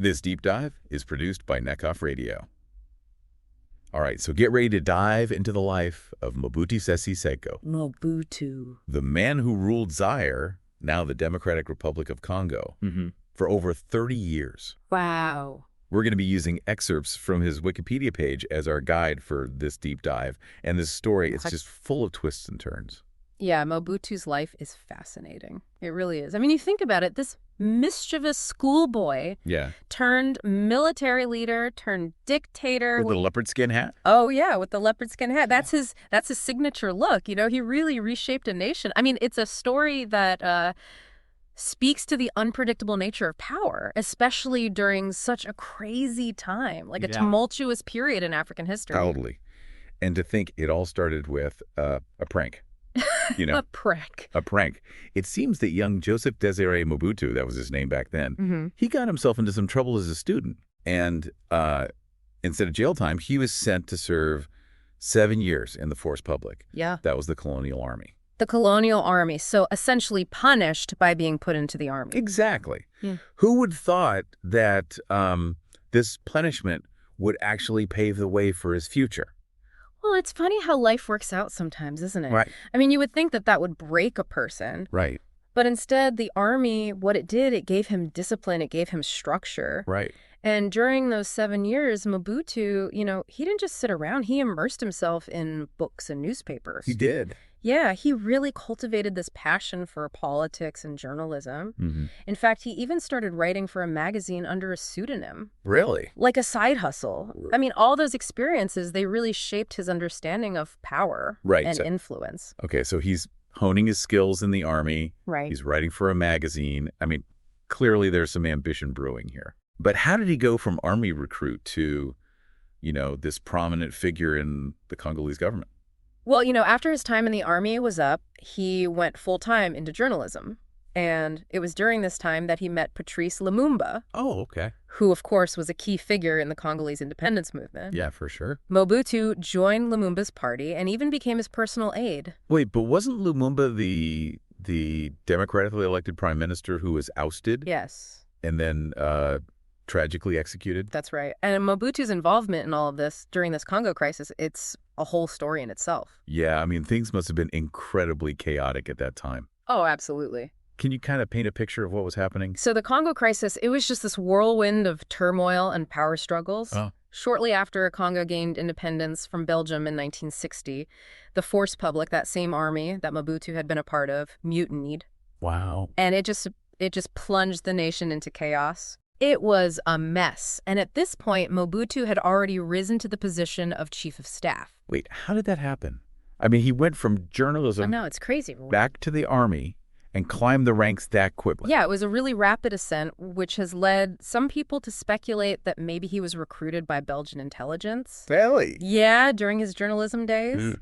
This deep dive is produced by Neckoff Radio. All right, so get ready to dive into the life of Mobutu Sese Seko. Mobutu. The man who ruled Zaire, now the Democratic Republic of Congo, for over 30 years. Wow. We're going to be using excerpts from his Wikipedia page as our guide for this deep dive. And this story is just full of twists and turns. Yeah, Mobutu's life is fascinating. It really is. I mean, you think about it, this mischievous schoolboy turned military leader, turned dictator. With the leopard skin hat? Oh, yeah, with the leopard skin hat. That's his signature look. You know, he really reshaped a nation. I mean, it's a story that speaks to the unpredictable nature of power, especially during such a crazy time, like a tumultuous period in African history. Totally. And to think it all started with a prank. You know, A prank. It seems that young Joseph-Désiré Mobutu, that was his name back then, he got himself into some trouble as a student. And instead of jail time, he was sent to serve 7 years in the force publique. Yeah. That was the colonial army. The colonial army. So essentially punished by being put into the army. Exactly. Who would thought that this punishment would actually pave the way for his future? Well, it's funny how life works out sometimes, isn't it? Right. I mean, you would think that that would break a person. Right. But instead, the army, what it did, it gave him discipline, it gave him structure. Right. And during those 7 years, Mobutu, you know, he didn't just sit around. He immersed himself in books and newspapers. He did. Yeah, he really cultivated this passion for politics and journalism. In fact, he even started writing for a magazine under a pseudonym. Really? Like a side hustle. I mean, all those experiences, they really shaped his understanding of power and influence. Okay, so he's honing his skills in the army. Right. He's writing for a magazine. I mean, clearly there's some ambition brewing here. But how did he go from army recruit to, you know, this prominent figure in the Congolese government? Well, you know, after his time in the army was up, he went full-time into journalism. And it was during this time that he met Patrice Lumumba. Oh, okay. Who, of course, was a key figure in the Congolese independence movement. Yeah, for sure. Mobutu joined Lumumba's party and even became his personal aide. Wait, but wasn't Lumumba the democratically elected prime minister who was ousted? Yes. And then tragically executed? That's right. And Mobutu's involvement in all of this during this Congo crisis, it's a whole story in itself. Yeah, I mean, things must have been incredibly chaotic at that time. Oh, absolutely. Can you kind of paint a picture of what was happening? So the Congo crisis, it was just this whirlwind of turmoil and power struggles. Oh. Shortly after Congo gained independence from Belgium in 1960, the force publique, that same army that Mobutu had been a part of, mutinied. Wow. And it just plunged the nation into chaos. It was a mess. And at this point, Mobutu had already risen to the position of chief of staff. Wait, how did that happen? I mean, he went from journalism I know, it's crazy. back to the army and climbed the ranks that quickly. Yeah, it was a really rapid ascent, which has led some people to speculate that maybe he was recruited by Belgian intelligence. Really? Yeah, during his journalism days.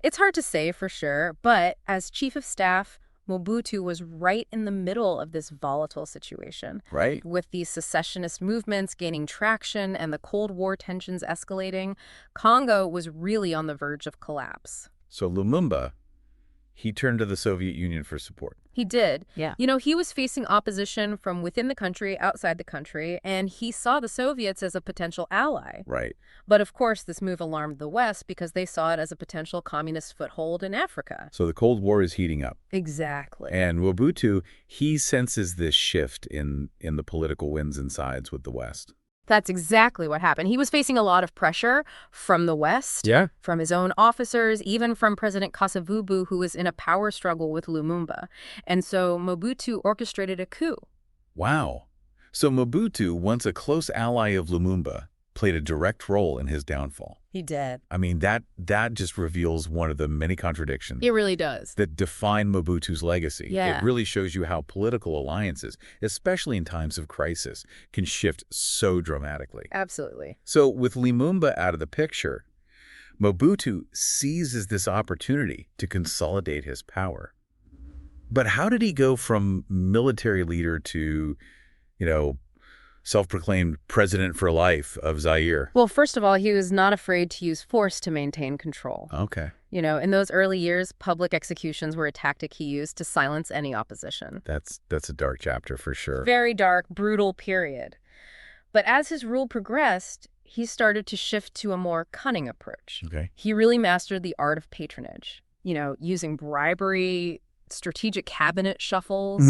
It's hard to say for sure, but as chief of staff, Mobutu was right in the middle of this volatile situation. Right. With these secessionist movements gaining traction and the Cold War tensions escalating, Congo was really on the verge of collapse. So Lumumba, he turned to the Soviet Union for support. He did. Yeah. You know, he was facing opposition from within the country, outside the country, and he saw the Soviets as a potential ally. Right. But of course, this move alarmed the West because they saw it as a potential communist foothold in Africa. So the Cold War is heating up. Exactly. And Mobutu, he senses this shift in the political winds and sides with the West. That's exactly what happened. He was facing a lot of pressure from the West, from his own officers, even from President Kasavubu, who was in a power struggle with Lumumba. And so Mobutu orchestrated a coup. Wow. So Mobutu, once a close ally of Lumumba, played a direct role in his downfall. He did. I mean, that just reveals one of the many contradictions. It really does. That define Mobutu's legacy. Yeah. It really shows you how political alliances, especially in times of crisis, can shift so dramatically. Absolutely. So with Lumumba out of the picture, Mobutu seizes this opportunity to consolidate his power. But how did he go from military leader to, you know, self-proclaimed president for life of Zaire? Well, first of all, he was not afraid to use force to maintain control. Okay. You know, in those early years, public executions were a tactic he used to silence any opposition. That's a dark chapter for sure. Very dark, brutal period. But as his rule progressed, he started to shift to a more cunning approach. Okay. He really mastered the art of patronage, using bribery, strategic cabinet shuffles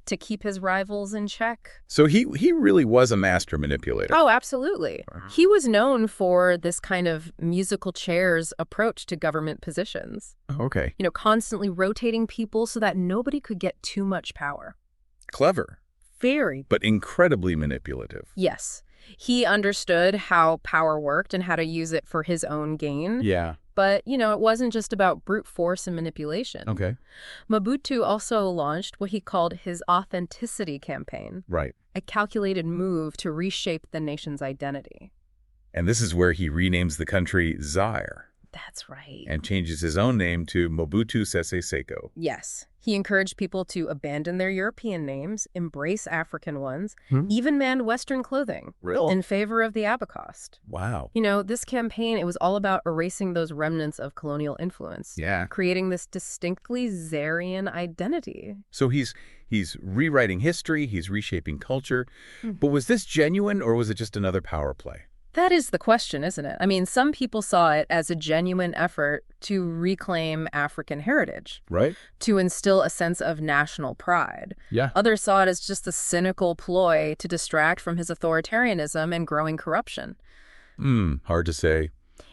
to keep his rivals in check. So he really was a master manipulator. Oh, absolutely. He was known for this kind of musical chairs approach to government positions. Okay. Constantly rotating people so that nobody could get too much power. Clever. Very. But incredibly manipulative. Yes. He understood how power worked and how to use it for his own gain. Yeah. But, it wasn't just about brute force and manipulation. Okay. Mobutu also launched what he called his authenticity campaign. Right. A calculated move to reshape the nation's identity. And this is where he renames the country Zaire. That's right. And changes his own name to Mobutu Sese Seko. Yes. He encouraged people to abandon their European names, embrace African ones, even ban Western clothing in favor of the Abacost. Wow. This campaign, it was all about erasing those remnants of colonial influence. Yeah. Creating this distinctly Zairean identity. So he's rewriting history, he's reshaping culture. But was this genuine or was it just another power play? That is the question, isn't it? I mean, some people saw it as a genuine effort to reclaim African heritage. Right. To instill a sense of national pride. Yeah. Others saw it as just a cynical ploy to distract from his authoritarianism and growing corruption. Hard to say.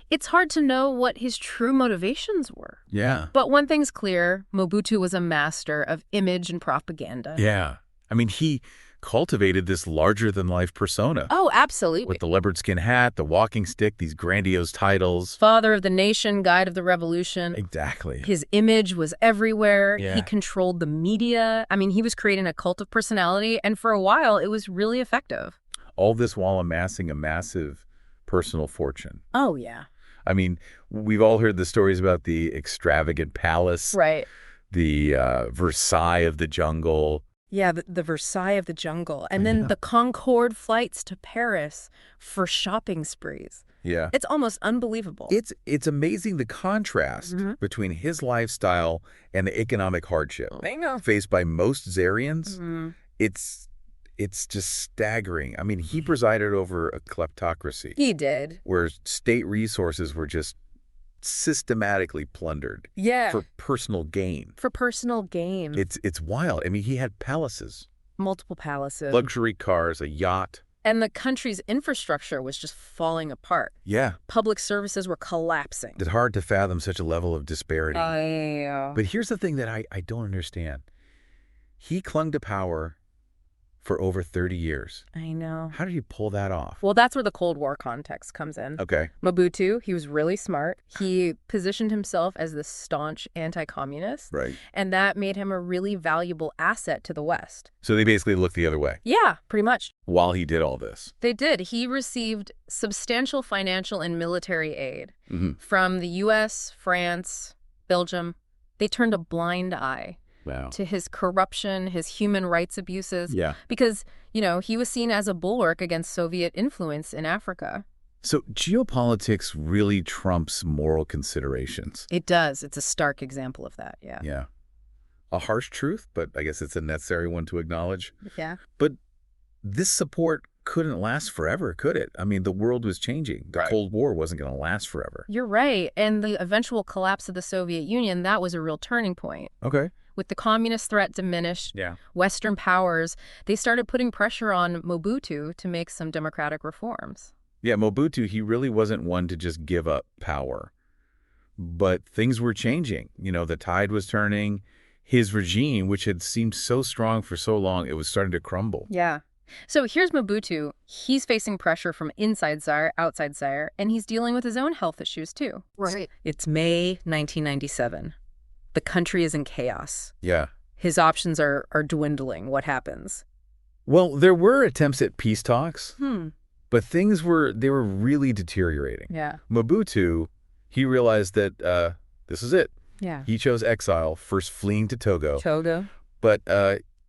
It's hard to know what his true motivations were. Yeah. But one thing's clear, Mobutu was a master of image and propaganda. Yeah. I mean, he cultivated this larger-than-life persona. Oh, absolutely. With the leopard skin hat, the walking stick, these grandiose titles. Father of the nation, guide of the revolution. Exactly. His image was everywhere. Yeah. He controlled the media. I mean, he was creating a cult of personality, and for a while, it was really effective. All this while amassing a massive personal fortune. Oh, yeah. I mean, we've all heard the stories about the extravagant palace. Right. The Versailles of the jungle. Yeah, the Versailles of the jungle. And then the Concorde flights to Paris for shopping sprees. Yeah. It's almost unbelievable. It's amazing the contrast between his lifestyle and the economic hardship faced by most Zairians. It's just staggering. I mean, he presided over a kleptocracy. He did. Where state resources were just systematically plundered. Yeah. For personal gain. For personal gain. It's wild. I mean, he had palaces. Multiple palaces. Luxury cars, a yacht. And the country's infrastructure was just falling apart. Yeah. Public services were collapsing. It's hard to fathom such a level of disparity. Yeah. But here's the thing that I don't understand. He clung to power for over 30 years. I know. How did you pull that off? Well, that's where the Cold War context comes in. Okay. Mobutu, he was really smart. He positioned himself as this staunch anti-communist. Right. And that made him a really valuable asset to the West. So they basically looked the other way. Yeah, pretty much. While he did all this. They did. He received substantial financial and military aid from the U.S., France, Belgium. They turned a blind eye. Wow. To his corruption, his human rights abuses. Yeah. Because, he was seen as a bulwark against Soviet influence in Africa. So geopolitics really trumps moral considerations. It does. It's a stark example of that, yeah. Yeah. A harsh truth, but I guess it's a necessary one to acknowledge. Yeah. But this support couldn't last forever, could it? I mean, the world was changing. The Cold War wasn't going to last forever. You're right. And the eventual collapse of the Soviet Union, that was a real turning point. Okay. With the communist threat diminished, Western powers, they started putting pressure on Mobutu to make some democratic reforms. Yeah, Mobutu, he really wasn't one to just give up power. But things were changing. The tide was turning. His regime, which had seemed so strong for so long, it was starting to crumble. Yeah. So here's Mobutu. He's facing pressure from inside Zaire, outside Zaire, and he's dealing with his own health issues, too. Right. It's May 1997. The country is in chaos. Yeah. His options are dwindling. What happens? Well, there were attempts at peace talks, but things were really deteriorating. Yeah. Mobutu, he realized that this is it. Yeah. He chose exile, first fleeing to Togo. Togo. But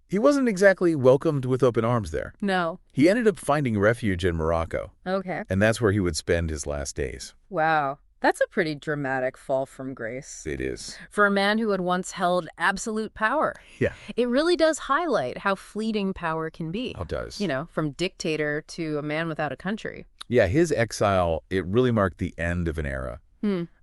he wasn't exactly welcomed with open arms there. No. He ended up finding refuge in Morocco. Okay. And that's where he would spend his last days. Wow. That's a pretty dramatic fall from grace. It is. For a man who had once held absolute power. Yeah. It really does highlight how fleeting power can be. It does. You know, from dictator to a man without a country. Yeah, his exile, it really marked the end of an era.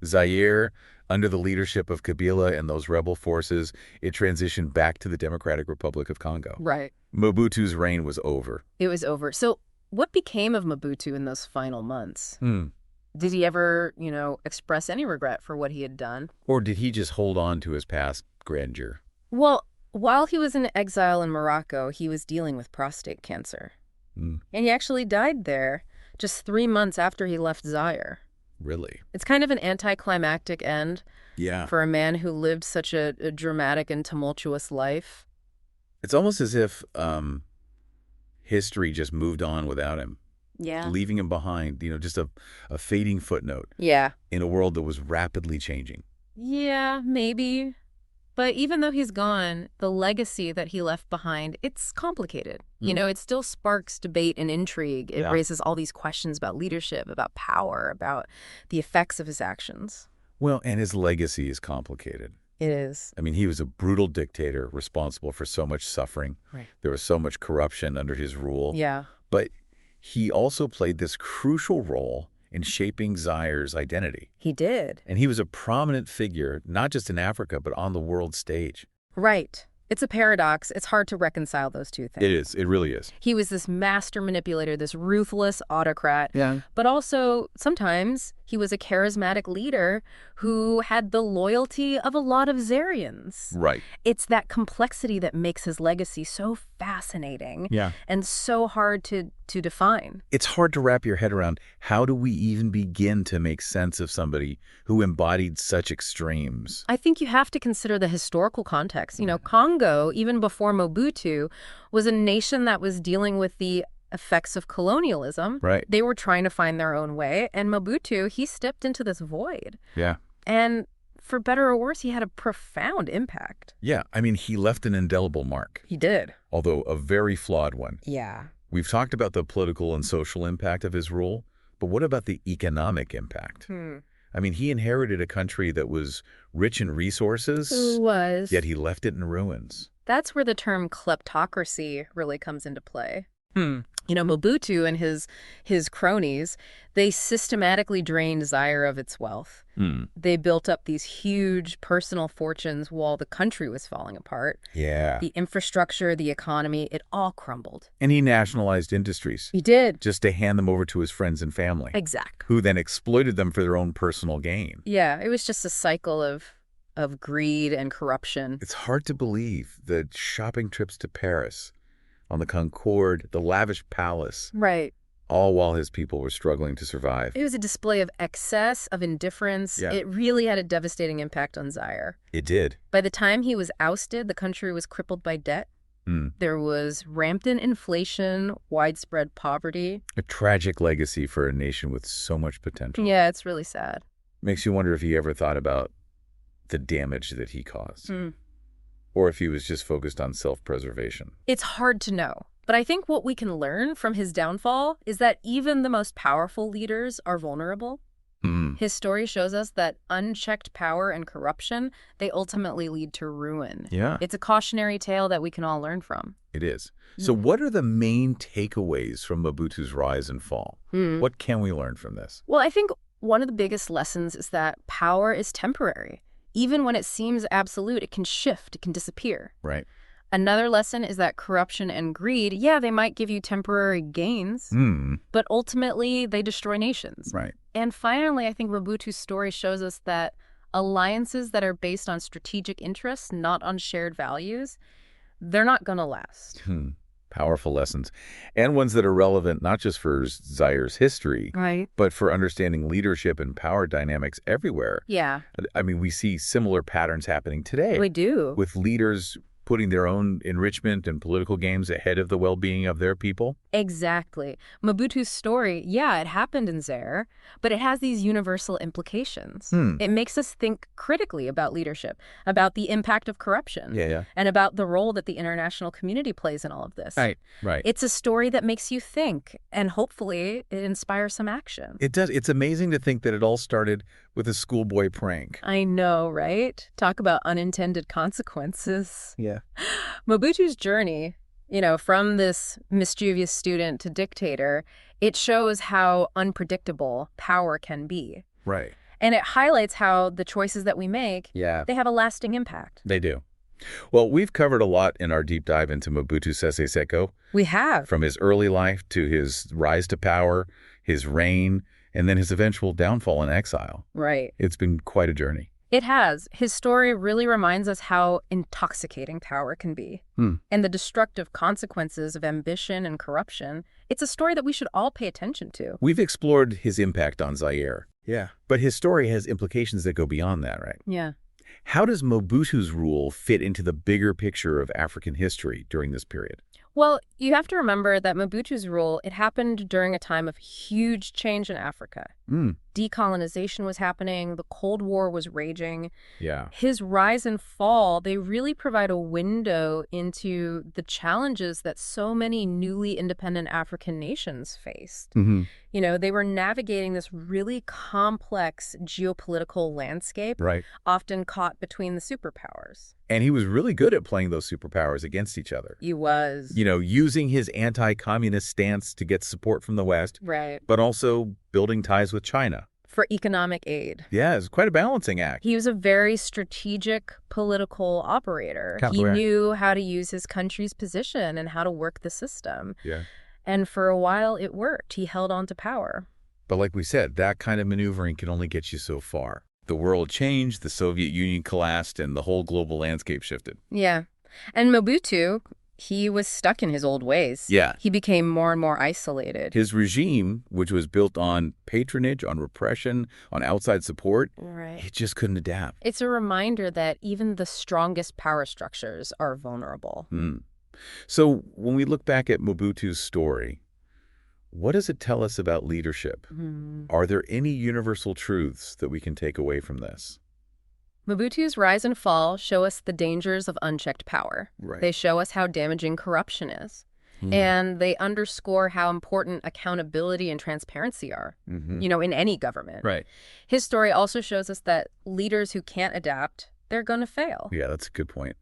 Zaire, under the leadership of Kabila and those rebel forces, it transitioned back to the Democratic Republic of Congo. Right. Mobutu's reign was over. It was over. So what became of Mobutu in those final months? Did he ever, express any regret for what he had done? Or did he just hold on to his past grandeur? Well, while he was in exile in Morocco, he was dealing with prostate cancer. And he actually died there just 3 months after he left Zaire. Really? It's kind of an anticlimactic end for a man who lived such a dramatic and tumultuous life. It's almost as if history just moved on without him. Yeah. Leaving him behind, just a fading footnote. Yeah. In a world that was rapidly changing. Yeah, maybe. But even though he's gone, the legacy that he left behind, it's complicated. It still sparks debate and intrigue. It raises all these questions about leadership, about power, about the effects of his actions. Well, and his legacy is complicated. It is. I mean, he was a brutal dictator responsible for so much suffering. Right. There was so much corruption under his rule. Yeah. But he also played this crucial role in shaping Zaire's identity. He did. And he was a prominent figure, not just in Africa, but on the world stage. Right. It's a paradox. It's hard to reconcile those two things. It is. It really is. He was this master manipulator, this ruthless autocrat. Yeah. But also, sometimes, he was a charismatic leader who had the loyalty of a lot of Zairians. Right. It's that complexity that makes his legacy so fascinating and so hard to define. It's hard to wrap your head around. How do we even begin to make sense of somebody who embodied such extremes? I think you have to consider the historical context. Congo, even before Mobutu, was a nation that was dealing with the effects of colonialism. Right. They were trying to find their own way. And Mobutu, he stepped into this void. Yeah. And for better or worse, he had a profound impact. Yeah. I mean, he left an indelible mark. He did. Although a very flawed one. Yeah. We've talked about the political and social impact of his rule, but what about the economic impact? I mean, he inherited a country that was rich in resources. It was. Yet he left it in ruins. That's where the term kleptocracy really comes into play. Mobutu and his cronies, they systematically drained Zaire of its wealth. They built up these huge personal fortunes while the country was falling apart. Yeah. The infrastructure, the economy, it all crumbled. And he nationalized industries. He did. Just to hand them over to his friends and family. Exactly. Who then exploited them for their own personal gain. Yeah, it was just a cycle of greed and corruption. It's hard to believe the shopping trips to Paris, on the Concorde, the lavish palace. Right. All while his people were struggling to survive. It was a display of excess, of indifference. Yeah. It really had a devastating impact on Zaire. It did. By the time he was ousted, the country was crippled by debt. There was rampant inflation, widespread poverty. A tragic legacy for a nation with so much potential. Yeah, it's really sad. Makes you wonder if he ever thought about the damage that he caused. Or if he was just focused on self-preservation. It's hard to know. But I think what we can learn from his downfall is that even the most powerful leaders are vulnerable. His story shows us that unchecked power and corruption, they ultimately lead to ruin. Yeah. It's a cautionary tale that we can all learn from. It is. So what are the main takeaways from Mobutu's rise and fall? What can we learn from this? Well, I think one of the biggest lessons is that power is temporary. Even when it seems absolute, it can shift, it can disappear. Right. Another lesson is that corruption and greed, they might give you temporary gains, but ultimately they destroy nations. Right. And finally, I think Mobutu's story shows us that alliances that are based on strategic interests, not on shared values, they're not going to last. Powerful lessons. And ones that are relevant not just for Zaire's history, but for understanding leadership and power dynamics everywhere. Yeah. I mean, we see similar patterns happening today. We do. With leaders putting their own enrichment and political gains ahead of the well-being of their people? Exactly. Mobutu's story, yeah, it happened in Zaire, but it has these universal implications. It makes us think critically about leadership, about the impact of corruption, Yeah. and about the role that the international community plays in all of this. Right. It's a story that makes you think, and hopefully it inspires some action. It does. It's amazing to think that it all started with a schoolboy prank. I know, right? Talk about unintended consequences. Yeah. Mobutu's journey, from this mischievous student to dictator, it shows how unpredictable power can be. Right. And it highlights how the choices that we make, they have a lasting impact. They do. Well, we've covered a lot in our deep dive into Mobutu Sese Seko. We have. From his early life to his rise to power, his reign, and then his eventual downfall in exile. Right. It's been quite a journey. It has. His story really reminds us how intoxicating power can be. And the destructive consequences of ambition and corruption. It's a story that we should all pay attention to. We've explored his impact on Zaire. Yeah. But his story has implications that go beyond that, right? Yeah. How does Mobutu's rule fit into the bigger picture of African history during this period? Well, you have to remember that Mobutu's rule, it happened during a time of huge change in Africa. Decolonization was happening. The Cold War was raging. Yeah. His rise and fall, they really provide a window into the challenges that so many newly independent African nations faced. They were navigating this really complex geopolitical landscape, Right. often caught between the superpowers. And he was really good at playing those superpowers against each other. He was. Using his anti-communist stance to get support from the West, Right. but also building ties with China. For economic aid. Yeah, it's quite a balancing act. He was a very strategic political operator. He knew how to use his country's position and how to work the system. Yeah. And for a while, it worked. He held on to power. But like we said, that kind of maneuvering can only get you so far. The world changed, the Soviet Union collapsed, and the whole global landscape shifted. Yeah. And Mobutu, he was stuck in his old ways. Yeah. He became more and more isolated. His regime, which was built on patronage, on repression, on outside support, Right. it just couldn't adapt. It's a reminder that even the strongest power structures are vulnerable. So when we look back at Mobutu's story, what does it tell us about leadership? Are there any universal truths that we can take away from this? Mobutu's rise and fall show us the dangers of unchecked power. Right. They show us how damaging corruption is. And they underscore how important accountability and transparency are, in any government. Right. His story also shows us that leaders who can't adapt, they're going to fail. Yeah, that's a good point.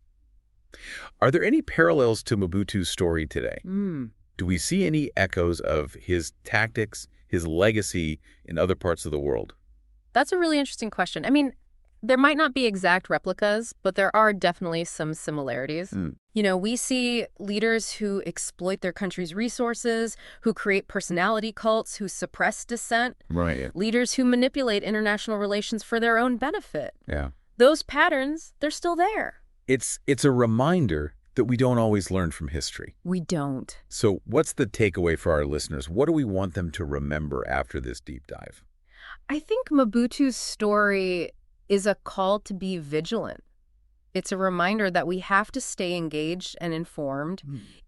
Are there any parallels to Mobutu's story today? Do we see any echoes of his tactics, his legacy in other parts of the world? That's a really interesting question. I mean, there might not be exact replicas, but there are definitely some similarities. We see leaders who exploit their country's resources, who create personality cults, who suppress dissent. Right. Leaders who manipulate international relations for their own benefit. Yeah. Those patterns, they're still there. It's a reminder that we don't always learn from history. We don't. So what's the takeaway for our listeners? What do we want them to remember after this deep dive? I think Mobutu's story is a call to be vigilant. It's a reminder that we have to stay engaged and informed,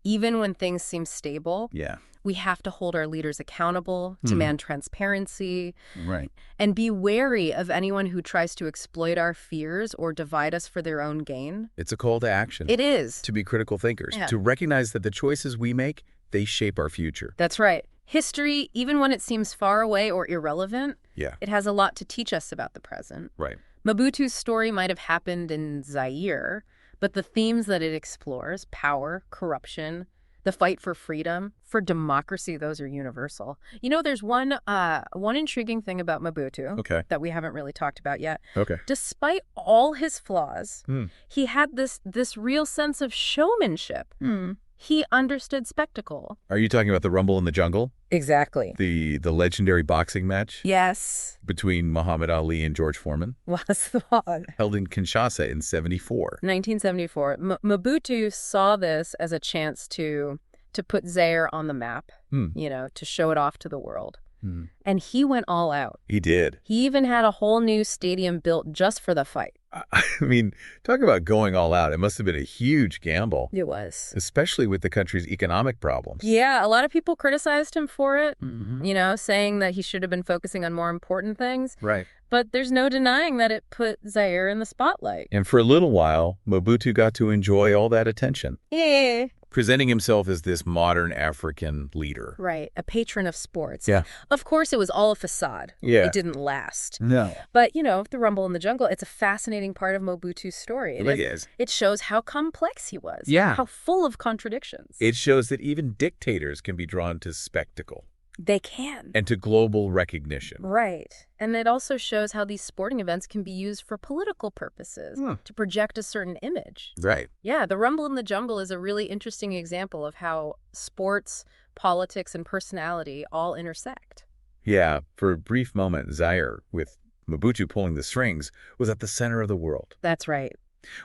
even when things seem stable. Yeah. We have to hold our leaders accountable, demand transparency, Right. and be wary of anyone who tries to exploit our fears or divide us for their own gain. It's a call to action. It is. To be critical thinkers, to recognize that the choices we make, they shape our future. That's right. History, even when it seems far away or irrelevant, it has a lot to teach us about the present. Right. Mobutu's story might have happened in Zaire, but the themes that it explores, power, corruption, the fight for freedom, for democracy, those are universal. There's one intriguing thing about Mobutu that we haven't really talked about yet. Despite all his flaws, he had this real sense of showmanship. He understood spectacle. Are you talking about the Rumble in the Jungle? Exactly. The legendary boxing match? Yes. Between Muhammad Ali and George Foreman? Was the one. Held in Kinshasa in 1974. Mobutu saw this as a chance to put Zaire on the map, to show it off to the world. And he went all out. He did. He even had a whole new stadium built just for the fight. I mean, talk about going all out. It must have been a huge gamble, It was. especially with the country's economic problems. Yeah, a lot of people criticized him for it, saying that he should have been focusing on more important things. Right. But there's no denying that it put Zaire in the spotlight. And for a little while, Mobutu got to enjoy all that attention, Yeah. presenting himself as this modern African leader. Right, a patron of sports. Yeah. Of course, it was all a facade. Yeah. It didn't last. No. But, the rumble in the jungle, it's a fascinating part of Mobutu's story. It is. It shows how complex he was. Yeah. How full of contradictions. It shows that even dictators can be drawn to spectacle They can. and to global recognition. Right. And it also shows how these sporting events can be used for political purposes, to project a certain image. Right. Yeah, the rumble in the jungle is a really interesting example of how sports, politics, and personality all intersect. Yeah, for a brief moment, Zaire, with Mobutu pulling the strings, was at the center of the world. That's right.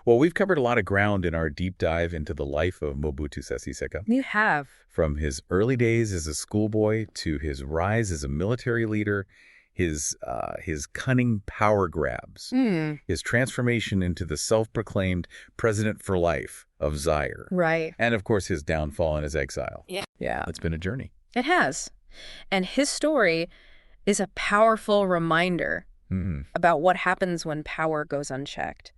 Well, we've covered a lot of ground in our deep dive into the life of Mobutu Sese Seko. You have. From his early days as a schoolboy to his rise as a military leader, his cunning power grabs, his transformation into the self-proclaimed president for life of Zaire. Right. And, of course, his downfall and his exile. Yeah. It's been a journey. It has. And his story is a powerful reminder about what happens when power goes unchecked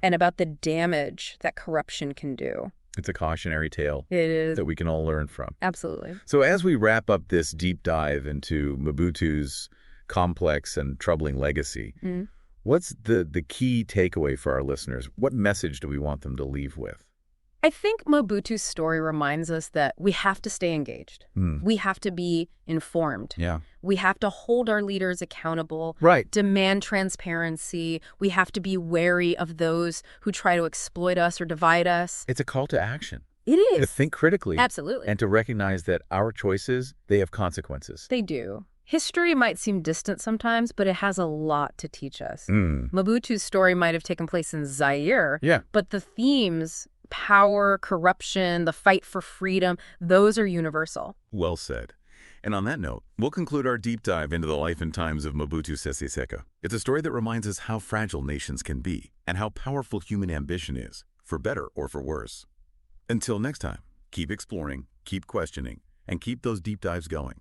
and about the damage that corruption can do. It's a cautionary tale It is. that we can all learn from. Absolutely. So as we wrap up this deep dive into Mobutu's complex and troubling legacy, what's the key takeaway for our listeners? What message do we want them to leave with? I think Mobutu's story reminds us that we have to stay engaged. We have to be informed. Yeah. We have to hold our leaders accountable. Right. Demand transparency. We have to be wary of those who try to exploit us or divide us. It's a call to action. It To is. think critically. Absolutely. And to recognize that our choices, they have consequences. They do. History might seem distant sometimes, but it has a lot to teach us. Mobutu's story might have taken place in Zaire, Yeah. but the themes, power, corruption, the fight for freedom, those are universal. Well said. And on that note, we'll conclude our deep dive into the life and times of Mobutu Sese Seko. It's a story that reminds us how fragile nations can be and how powerful human ambition is, for better or for worse. Until next time, keep exploring, keep questioning, and keep those deep dives going.